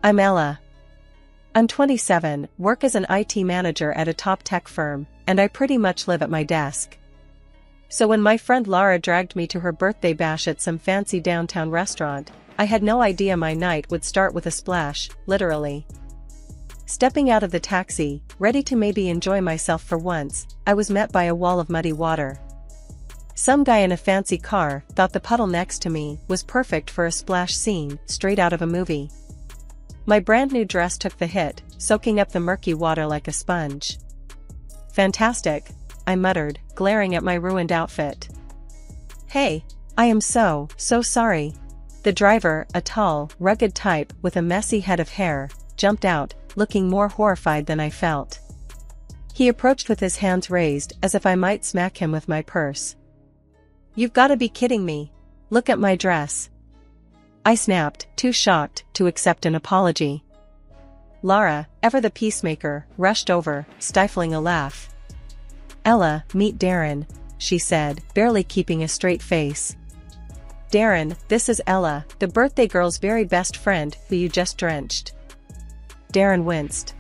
I'm Ella. I'm 27, work as an IT manager at a top tech firm, and I pretty much live at my desk. So when my friend Laura dragged me to her birthday bash at some fancy downtown restaurant, I had no idea my night would start with a splash, literally. Stepping out of the taxi, ready to maybe enjoy myself for once, I was met by a wall of muddy water. Some guy in a fancy car thought the puddle next to me was perfect for a splash scene straight out of a movie. My brand new dress took the hit, soaking up the murky water like a sponge. Fantastic, I muttered, glaring at my ruined outfit. Hey, I am so sorry. The driver, a tall, rugged type with a messy head of hair, jumped out, looking more horrified than I felt. He approached with his hands raised as if I might smack him with my purse. You've gotta be kidding me. Look at my dress. I snapped, too shocked to accept an apology. Lara, ever the peacemaker, rushed over, stifling a laugh. Ella, meet Darren, she said, barely keeping a straight face. Darren, this is Ella, the birthday girl's very best friend who you just drenched. Darren winced.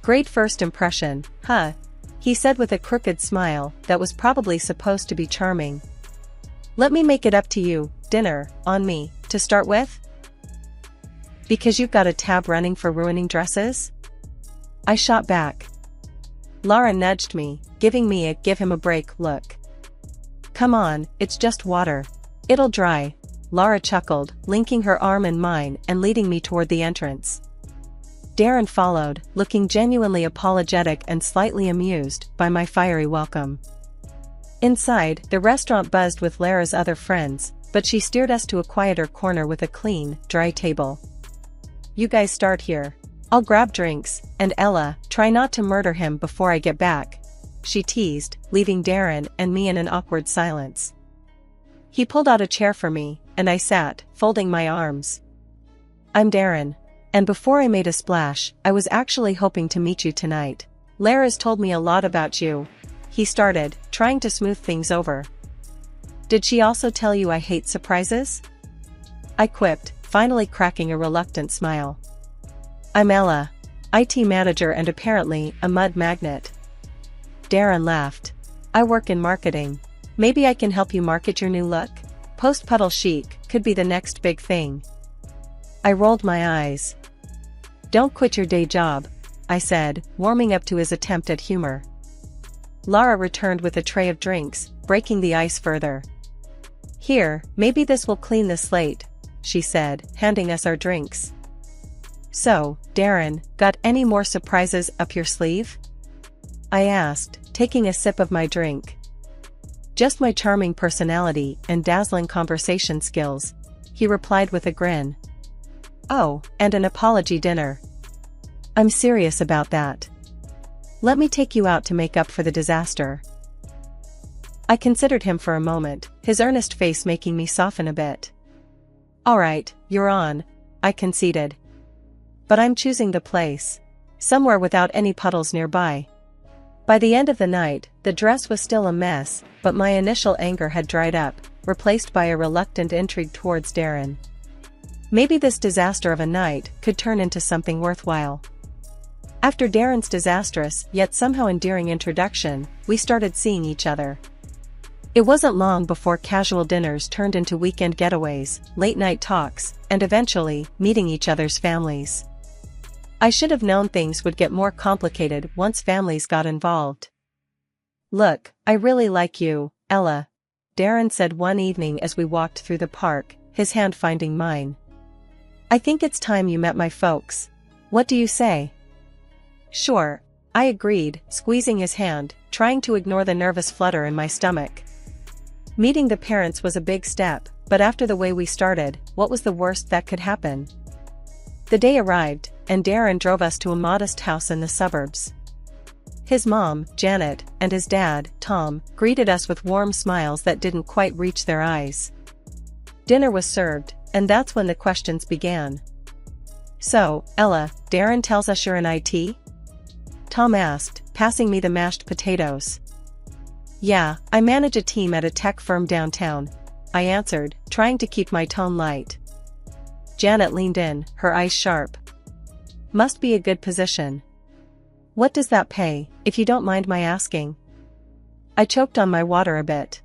Great first impression, huh? He said with a crooked smile that was probably supposed to be charming. Let me make it up to you, dinner, on me, to start with? Because you've got a tab running for ruining dresses? I shot back. Lara nudged me, giving me a give him a break look. Come on, it's just water. It'll dry, Lara chuckled, linking her arm in mine and leading me toward the entrance. Darren followed, looking genuinely apologetic and slightly amused by my fiery welcome. Inside, the restaurant buzzed with Lara's other friends, but she steered us to a quieter corner with a clean, dry table. You guys start here. I'll grab drinks, and Ella, try not to murder him before I get back, she teased, leaving Darren and me in an awkward silence. He pulled out a chair for me, and I sat, folding my arms. I'm Darren. And before I made a splash, I was actually hoping to meet you tonight. Lara's told me a lot about you. He started, trying to smooth things over. Did she also tell you I hate surprises? I quipped, finally cracking a reluctant smile. I'm Ella, IT manager and apparently a mud magnet. Darren laughed. I work in marketing. Maybe I can help you market your new look? Post-puddle chic could be the next big thing. I rolled my eyes. Don't quit your day job, I said, warming up to his attempt at humor. Lara returned with a tray of drinks, breaking the ice further. Here, maybe this will clean the slate, she said, handing us our drinks. So, Darren, got any more surprises up your sleeve? I asked, taking a sip of my drink. Just my charming personality and dazzling conversation skills, he replied with a grin. Oh, and an apology dinner. I'm serious about that. Let me take you out to make up for the disaster. I considered him for a moment, his earnest face making me soften a bit. All right, you're on, I conceded. But I'm choosing the place. Somewhere without any puddles nearby. By the end of the night, the dress was still a mess, but my initial anger had dried up, replaced by a reluctant intrigue towards Darren. Maybe this disaster of a night could turn into something worthwhile. After Darren's disastrous yet somehow endearing introduction, we started seeing each other. It wasn't long before casual dinners turned into weekend getaways, late-night talks, and eventually, meeting each other's families. I should have known things would get more complicated once families got involved. Look, I really like you, Ella, Darren said one evening as we walked through the park, his hand finding mine. I think it's time you met my folks. What do you say? Sure, I agreed, squeezing his hand, trying to ignore the nervous flutter in my stomach. Meeting the parents was a big step, but after the way we started, what was the worst that could happen? The day arrived, and Darren drove us to a modest house in the suburbs. His mom, Janet, and his dad, Tom, greeted us with warm smiles that didn't quite reach their eyes. Dinner was served, and that's when the questions began. So, Ella, Darren tells us you're in IT? Tom asked, passing me the mashed potatoes. Yeah, I manage a team at a tech firm downtown, I answered, trying to keep my tone light. Janet leaned in, her eyes sharp. Must be a good position. What does that pay, if you don't mind my asking? I choked on my water a bit.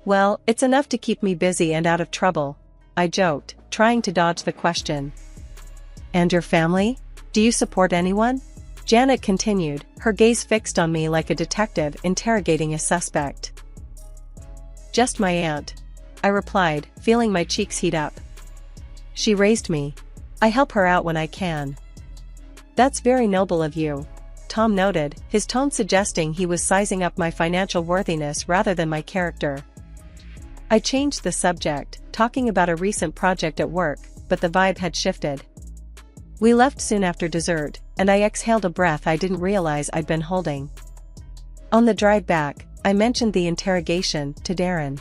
Well, it's enough to keep me busy and out of trouble, I joked, trying to dodge the question. And your family? Do you support anyone? Janet continued, her gaze fixed on me like a detective interrogating a suspect. Just my aunt, I replied, feeling my cheeks heat up. She raised me. I help her out when I can. That's very noble of you, Tom noted, his tone suggesting he was sizing up my financial worthiness rather than my character. I changed the subject, talking about a recent project at work, but the vibe had shifted. We left soon after dessert, and I exhaled a breath I didn't realize I'd been holding. On the drive back, I mentioned the interrogation to Darren.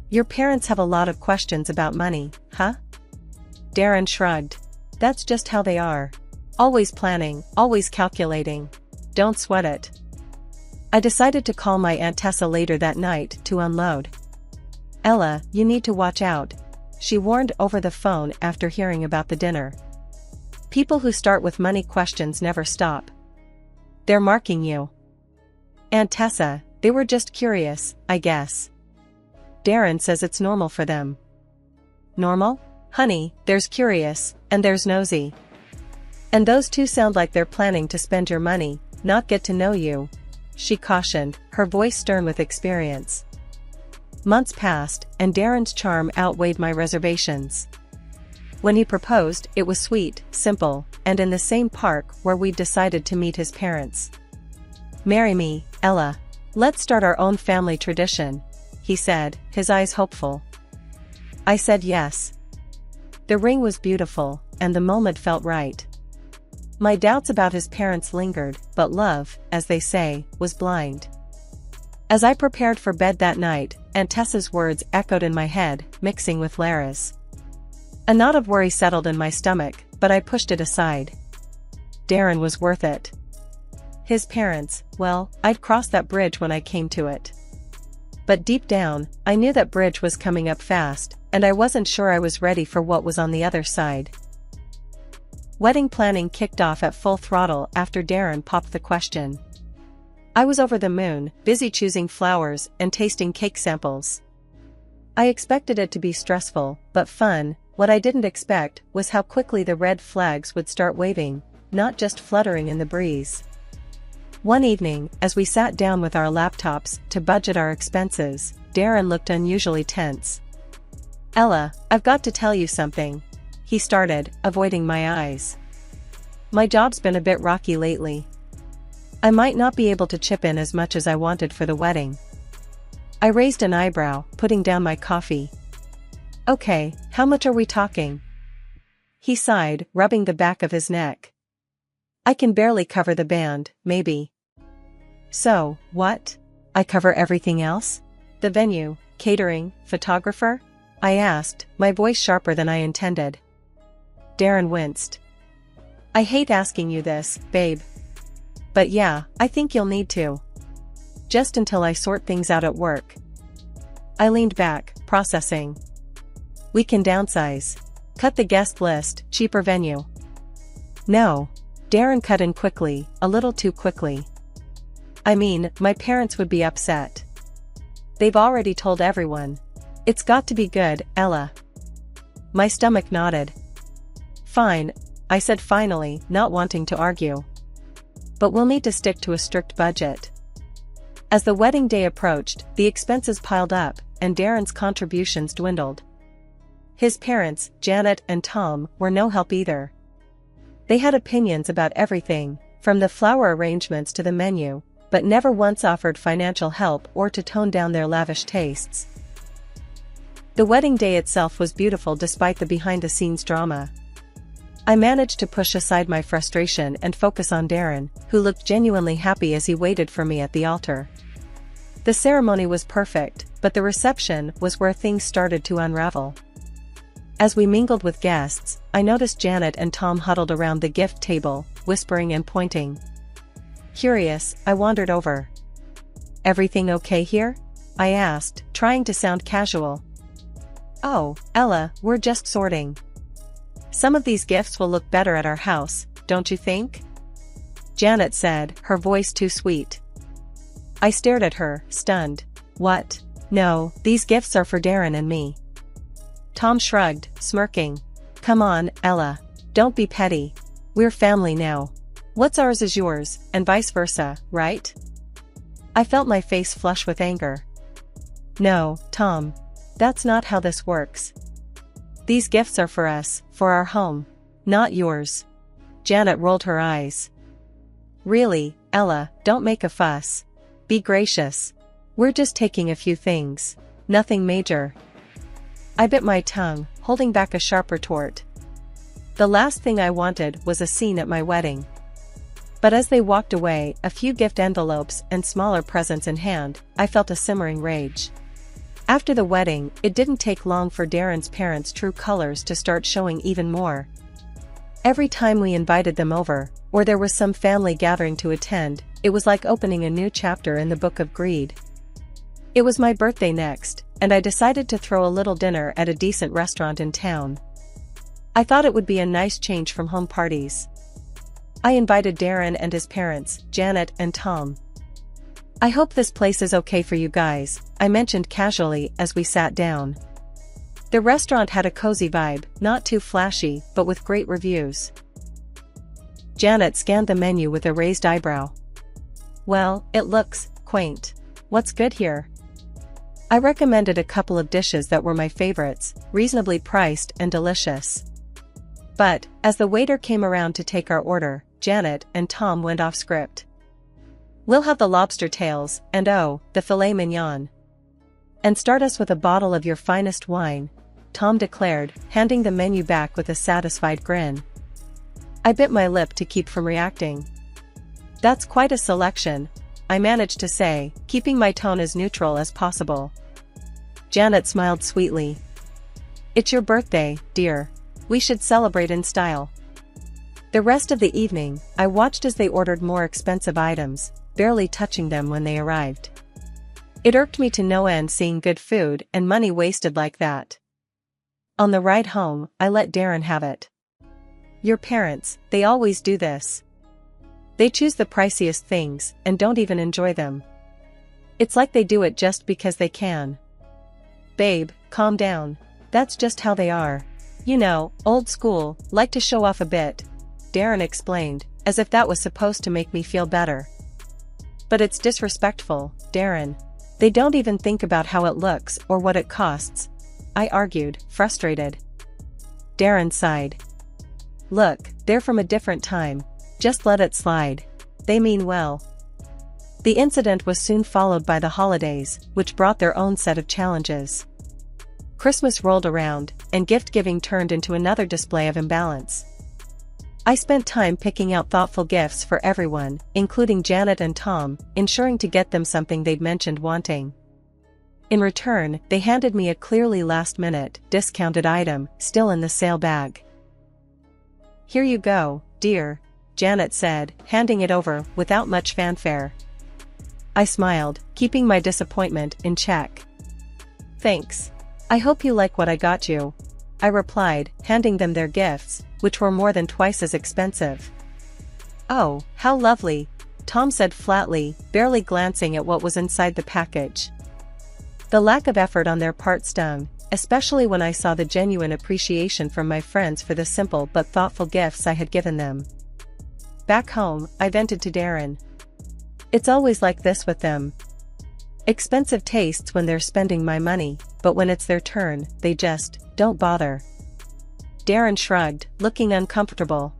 Your parents have a lot of questions about money, huh? Darren shrugged. That's just how they are. Always planning, always calculating. Don't sweat it. I decided to call my Aunt Tessa later that night to unload. Ella, you need to watch out, she warned over the phone after hearing about the dinner. People who start with money questions never stop. They're marking you. Aunt Tessa, they were just curious, I guess. Darren says it's normal for them. Normal? Honey, there's curious, and there's nosy. And those two sound like they're planning to spend your money, not get to know you, she cautioned, her voice stern with experience. Months passed, and Darren's charm outweighed my reservations. When he proposed, it was sweet, simple, and in the same park where we'd decided to meet his parents. Marry me, Ella. Let's start our own family tradition, he said, his eyes hopeful. I said yes. The ring was beautiful, and the moment felt right. My doubts about his parents lingered, but love, as they say, was blind. As I prepared for bed that night, Aunt Tessa's words echoed in my head, mixing with Lara's. A knot of worry settled in my stomach, but I pushed it aside. Darren was worth it. His parents, well, I'd cross that bridge when I came to it. But deep down, I knew that bridge was coming up fast, and I wasn't sure I was ready for what was on the other side. Wedding planning kicked off at full throttle after Darren popped the question. I was over the moon, busy choosing flowers and tasting cake samples. I expected it to be stressful, but fun. What I didn't expect was how quickly the red flags would start waving, not just fluttering in the breeze. One evening, as we sat down with our laptops to budget our expenses, Darren looked unusually tense. Ella, I've got to tell you something, he started, avoiding my eyes. My job's been a bit rocky lately. I might not be able to chip in as much as I wanted for the wedding. I raised an eyebrow, putting down my coffee. Okay, how much are we talking? He sighed, rubbing the back of his neck. I can barely cover the band, maybe. So, what? I cover everything else? The venue, catering, photographer? I asked, my voice sharper than I intended. Darren winced. I hate asking you this, babe. But yeah, I think you'll need to. Just until I sort things out at work. I leaned back, processing. We can downsize. Cut the guest list, cheaper venue. No. Darren cut in quickly, a little too quickly. I mean, my parents would be upset. They've already told everyone. It's got to be good, Ella. My stomach nodded. Fine, I said finally, not wanting to argue. But we'll need to stick to a strict budget. As the wedding day approached, the expenses piled up, and Darren's contributions dwindled. His parents, Janet and Tom, were no help either. They had opinions about everything, from the flower arrangements to the menu, but never once offered financial help or to tone down their lavish tastes. The wedding day itself was beautiful despite the behind-the-scenes drama. I managed to push aside my frustration and focus on Darren, who looked genuinely happy as he waited for me at the altar. The ceremony was perfect, but the reception was where things started to unravel. As we mingled with guests, I noticed Janet and Tom huddled around the gift table, whispering and pointing. Curious, I wandered over. Everything okay here? I asked, trying to sound casual. Oh, Ella, we're just sorting. Some of these gifts will look better at our house, don't you think? Janet said, her voice too sweet. I stared at her, stunned. What? No, these gifts are for Darren and me. Tom shrugged, smirking. Come on, Ella. Don't be petty. We're family now. What's ours is yours, and vice versa, right? I felt my face flush with anger. No, Tom. That's not how this works. These gifts are for us, for our home. Not yours. Janet rolled her eyes. Really, Ella, don't make a fuss. Be gracious. We're just taking a few things. Nothing major. I bit my tongue, holding back a sharp retort. The last thing I wanted was a scene at my wedding. But as they walked away, a few gift envelopes and smaller presents in hand, I felt a simmering rage. After the wedding, it didn't take long for Darren's parents' true colors to start showing even more. Every time we invited them over, or there was some family gathering to attend, it was like opening a new chapter in the book of greed. It was my birthday next, and I decided to throw a little dinner at a decent restaurant in town. I thought it would be a nice change from home parties. I invited Darren and his parents, Janet and Tom. I hope this place is okay for you guys, I mentioned casually as we sat down. The restaurant had a cozy vibe, not too flashy, but with great reviews. Janet scanned the menu with a raised eyebrow. Well, it looks quaint. What's good here? I recommended a couple of dishes that were my favorites, reasonably priced and delicious. But, as the waiter came around to take our order, Janet and Tom went off script. We'll have the lobster tails, and oh, the filet mignon. And start us with a bottle of your finest wine, Tom declared, handing the menu back with a satisfied grin. I bit my lip to keep from reacting. That's quite a selection, I managed to say, keeping my tone as neutral as possible. Janet smiled sweetly. It's your birthday, dear. We should celebrate in style. The rest of the evening, I watched as they ordered more expensive items, barely touching them when they arrived. It irked me to no end seeing good food and money wasted like that. On the ride home, I let Darren have it. Your parents, they always do this. They choose the priciest things and don't even enjoy them. It's like they do it just because they can. Babe, calm down. That's just how they are. You know, old school, like to show off a bit, Darren explained, as if that was supposed to make me feel better. But it's disrespectful, Darren. They don't even think about how it looks or what it costs, I argued, frustrated. Darren sighed. Look, they're from a different time. Just let it slide. They mean well. The incident was soon followed by the holidays, which brought their own set of challenges. Christmas rolled around, and gift-giving turned into another display of imbalance. I spent time picking out thoughtful gifts for everyone, including Janet and Tom, ensuring to get them something they'd mentioned wanting. In return, they handed me a clearly last-minute, discounted item, still in the sale bag. Here you go, dear, Janet said, handing it over without much fanfare. I smiled, keeping my disappointment in check. Thanks. I hope you like what I got you, I replied, handing them their gifts, which were more than twice as expensive. Oh, how lovely, Tom said flatly, barely glancing at what was inside the package. The lack of effort on their part stung, especially when I saw the genuine appreciation from my friends for the simple but thoughtful gifts I had given them. Back home, I vented to Darren. It's always like this with them. Expensive tastes when they're spending my money, but when it's their turn, they just don't bother. Darren shrugged, looking uncomfortable.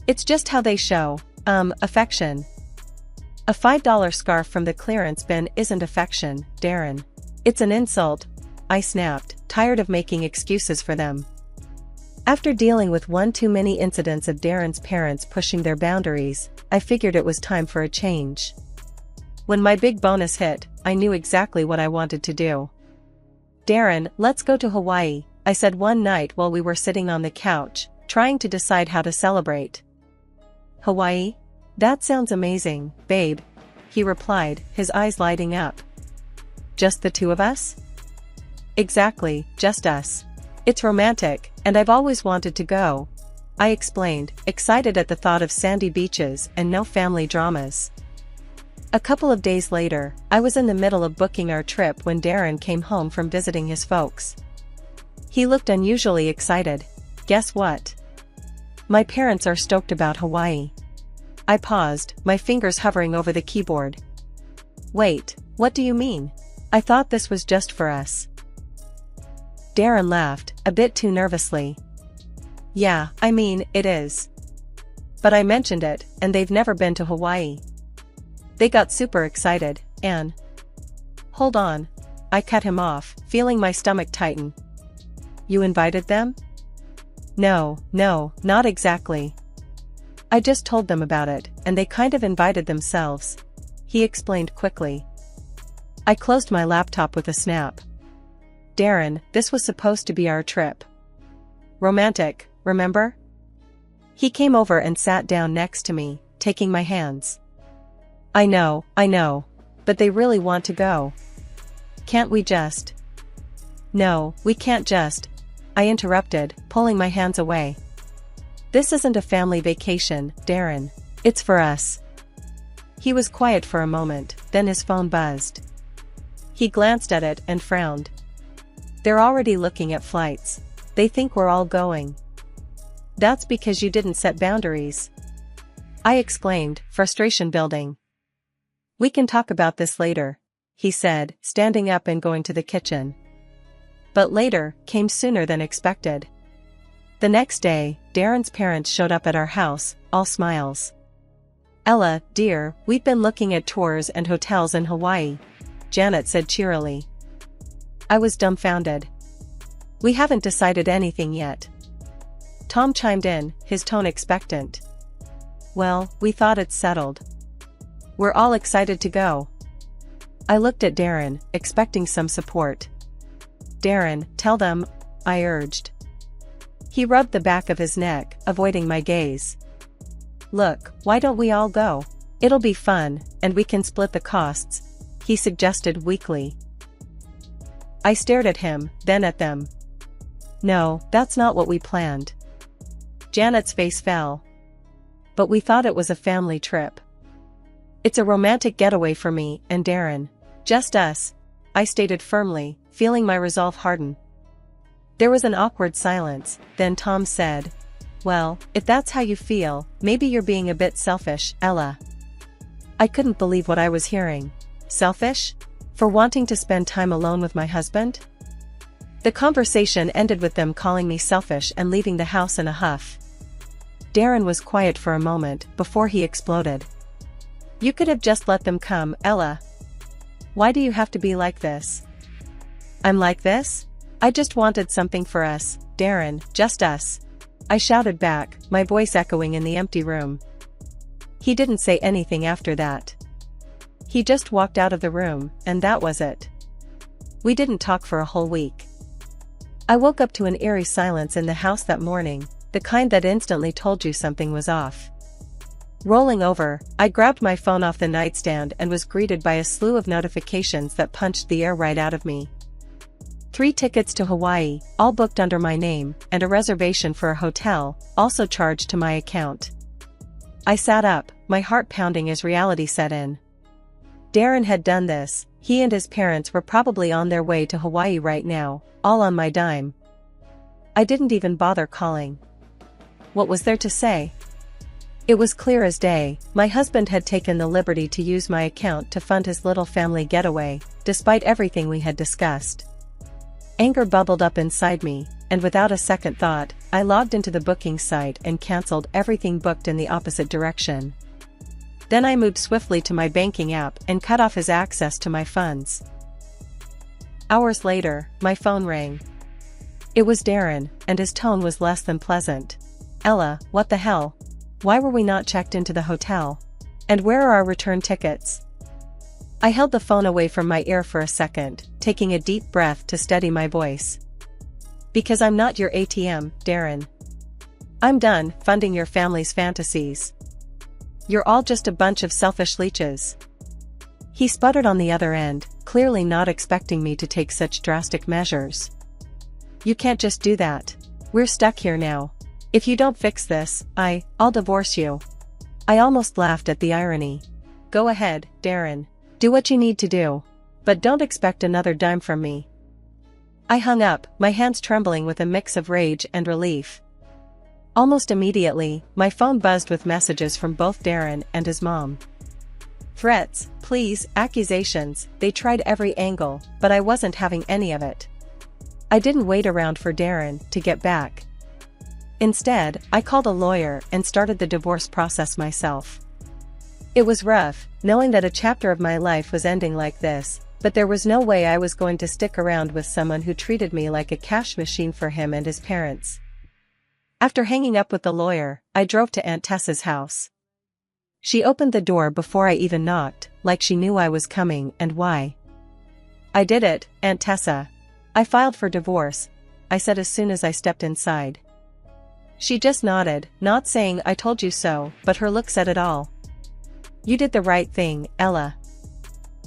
It's just how they show, affection. A $5 scarf from the clearance bin isn't affection, Darren. It's an insult, I snapped, tired of making excuses for them. After dealing with one too many incidents of Darren's parents pushing their boundaries, I figured it was time for a change. When my big bonus hit, I knew exactly what I wanted to do. Darren, let's go to Hawaii, I said one night while we were sitting on the couch, trying to decide how to celebrate. Hawaii? That sounds amazing, babe, he replied, his eyes lighting up. Just the two of us? Exactly, just us. It's romantic, and I've always wanted to go, I explained, excited at the thought of sandy beaches and no family dramas. A couple of days later, I was in the middle of booking our trip when Darren came home from visiting his folks. He looked unusually excited. Guess what? My parents are stoked about Hawaii. I paused, my fingers hovering over the keyboard. Wait, what do you mean? I thought this was just for us. Darren laughed, a bit too nervously. Yeah, I mean, it is. But I mentioned it, and they've never been to Hawaii. They got super excited, and... Hold on. I cut him off, feeling my stomach tighten. You invited them? No, not exactly. I just told them about it, and they kind of invited themselves. He explained quickly. I closed my laptop with a snap. Darren, this was supposed to be our trip. Romantic, remember? He came over and sat down next to me, taking my hands. I know, but they really want to go. Can't we just... No, we can't just... I interrupted, pulling my hands away. This isn't a family vacation, Darren. It's for us. He was quiet for a moment, then his phone buzzed. He glanced at it and frowned. They're already looking at flights. They think we're all going. That's because you didn't set boundaries. I exclaimed, frustration building. We can talk about this later, he said, standing up and going to the kitchen. But later came sooner than expected. The next day, Darren's parents showed up at our house, all smiles. Ella, dear, we've been looking at tours and hotels in Hawaii, Janet said cheerily. I was dumbfounded. We haven't decided anything yet. Tom chimed in, his tone expectant. Well, we thought it's settled. We're all excited to go. I looked at Darren, expecting some support. Darren, tell them, I urged. He rubbed the back of his neck, avoiding my gaze. Look, why don't we all go? It'll be fun, and we can split the costs, he suggested weakly. I stared at him, then at them. No, that's not what we planned. Janet's face fell. But we thought it was a family trip. It's a romantic getaway for me and Darren. Just us, I stated firmly, feeling my resolve harden. There was an awkward silence, then Tom said, well, if that's how you feel, maybe you're being a bit selfish, Ella. I couldn't believe what I was hearing. Selfish? For wanting to spend time alone with my husband? The conversation ended with them calling me selfish and leaving the house in a huff. Darren was quiet for a moment before he exploded. You could have just let them come, Ella. Why do you have to be like this? I'm like this? I just wanted something for us, Darren, just us. I shouted back, my voice echoing in the empty room. He didn't say anything after that. He just walked out of the room, and that was it. We didn't talk for a whole week. I woke up to an eerie silence in the house that morning, the kind that instantly told you something was off. Rolling over, I grabbed my phone off the nightstand and was greeted by a slew of notifications that punched the air right out of me. 3 tickets to Hawaii, all booked under my name, and a reservation for a hotel, also charged to my account. I sat up, my heart pounding as reality set in. Darren had done this. He and his parents were probably on their way to Hawaii right now, all on my dime. I didn't even bother calling. What was there to say? It was clear as day, my husband had taken the liberty to use my account to fund his little family getaway, despite everything we had discussed. Anger bubbled up inside me, and without a second thought, I logged into the booking site and cancelled everything booked in the opposite direction. Then I moved swiftly to my banking app and cut off his access to my funds. Hours later, my phone rang. It was Darren, and his tone was less than pleasant. Ella, what the hell? Why were we not checked into the hotel? And where are our return tickets? I held the phone away from my ear for a second, taking a deep breath to steady my voice. Because I'm not your ATM, Darren. I'm done funding your family's fantasies. You're all just a bunch of selfish leeches. He sputtered on the other end, clearly not expecting me to take such drastic measures. You can't just do that. We're stuck here now. If you don't fix this, I'll divorce you. I almost laughed at the irony. Go ahead, Darren. Do what you need to do. But don't expect another dime from me. I hung up, my hands trembling with a mix of rage and relief. Almost immediately, my phone buzzed with messages from both Darren and his mom. Threats, pleas, accusations, they tried every angle, but I wasn't having any of it. I didn't wait around for Darren to get back. Instead, I called a lawyer and started the divorce process myself. It was rough, knowing that a chapter of my life was ending like this, but there was no way I was going to stick around with someone who treated me like a cash machine for him and his parents. After hanging up with the lawyer, I drove to Aunt Tessa's house. She opened the door before I even knocked, like she knew I was coming and why. I did it, Aunt Tessa. I filed for divorce, I said as soon as I stepped inside. She just nodded, not saying I told you so, but her look said it all. You did the right thing, Ella.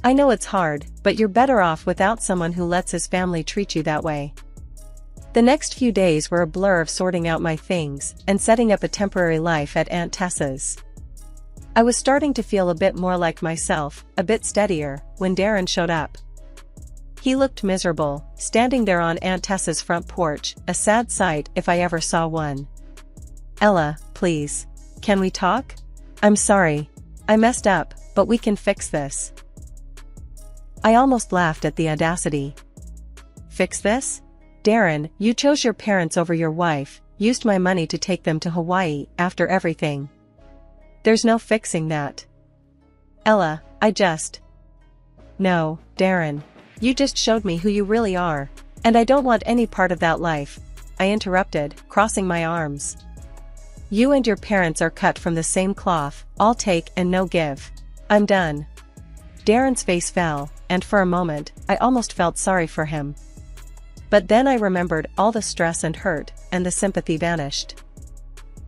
I know it's hard, but you're better off without someone who lets his family treat you that way. The next few days were a blur of sorting out my things and setting up a temporary life at Aunt Tessa's. I was starting to feel a bit more like myself, a bit steadier, when Darren showed up. He looked miserable, standing there on Aunt Tessa's front porch, a sad sight if I ever saw one. Ella, please. Can we talk? I'm sorry. I messed up, but we can fix this. I almost laughed at the audacity. Fix this? Darren, you chose your parents over your wife, used my money to take them to Hawaii after everything. There's no fixing that. Ella, No, Darren. You just showed me who you really are, and I don't want any part of that life, I interrupted, crossing my arms. You and your parents are cut from the same cloth, all take and no give. I'm done. Darren's face fell, and for a moment, I almost felt sorry for him. But then I remembered all the stress and hurt, and the sympathy vanished.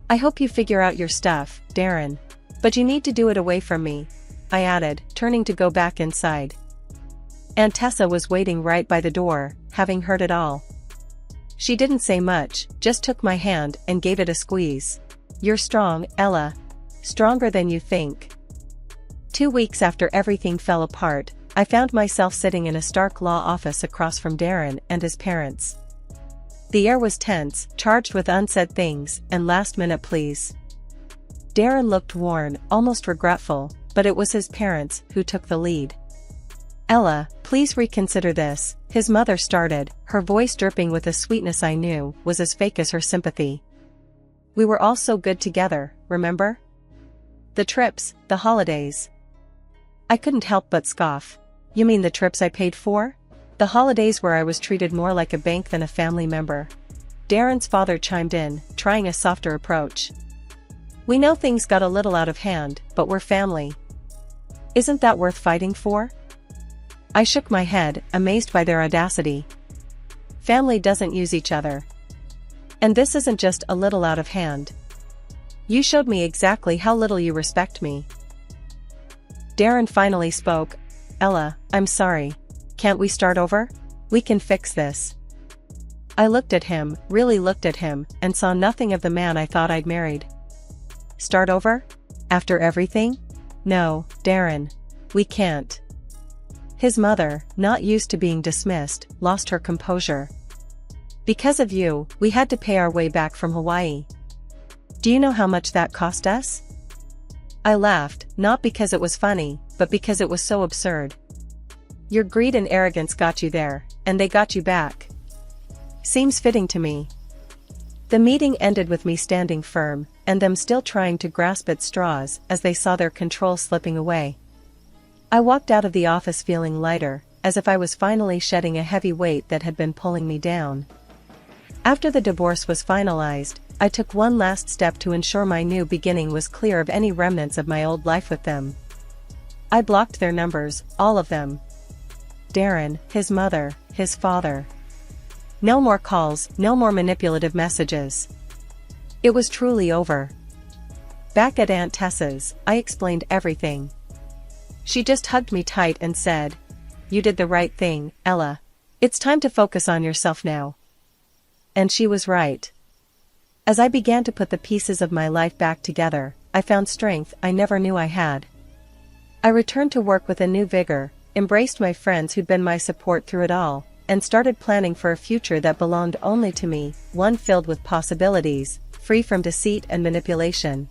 I hope you figure out your stuff, Darren. But you need to do it away from me, I added, turning to go back inside. Aunt Tessa was waiting right by the door, having heard it all. She didn't say much, just took my hand and gave it a squeeze. You're strong, Ella. Stronger than you think. 2 weeks after everything fell apart, I found myself sitting in a Stark law office across from Darren and his parents. The air was tense, charged with unsaid things and last-minute pleas. Darren looked worn, almost regretful, but it was his parents who took the lead. Ella, please reconsider this, his mother started, her voice dripping with a sweetness I knew was as fake as her sympathy. We were all so good together, remember? The trips, the holidays. I couldn't help but scoff. You mean the trips I paid for? The holidays where I was treated more like a bank than a family member. Darren's father chimed in, trying a softer approach. We know things got a little out of hand, but we're family. Isn't that worth fighting for? I shook my head, amazed by their audacity. Family doesn't use each other. And this isn't just a little out of hand. You showed me exactly how little you respect me. Darren finally spoke. Ella, I'm sorry. Can't we start over? We can fix this. I looked at him, really looked at him, and saw nothing of the man I thought I'd married. Start over? After everything? No, Darren. We can't. His mother, not used to being dismissed, lost her composure. Because of you, we had to pay our way back from Hawaii. Do you know how much that cost us? I laughed, not because it was funny, but because it was so absurd. Your greed and arrogance got you there, and they got you back. Seems fitting to me. The meeting ended with me standing firm, and them still trying to grasp at straws as they saw their control slipping away. I walked out of the office feeling lighter, as if I was finally shedding a heavy weight that had been pulling me down. After the divorce was finalized, I took one last step to ensure my new beginning was clear of any remnants of my old life with them. I blocked their numbers, all of them. Darren, his mother, his father. No more calls, no more manipulative messages. It was truly over. Back at Aunt Tessa's, I explained everything. She just hugged me tight and said, "You did the right thing, Ella. It's time to focus on yourself now." And she was right. As I began to put the pieces of my life back together, I found strength I never knew I had. I returned to work with a new vigor, embraced my friends who'd been my support through it all, and started planning for a future that belonged only to me, one filled with possibilities, free from deceit and manipulation.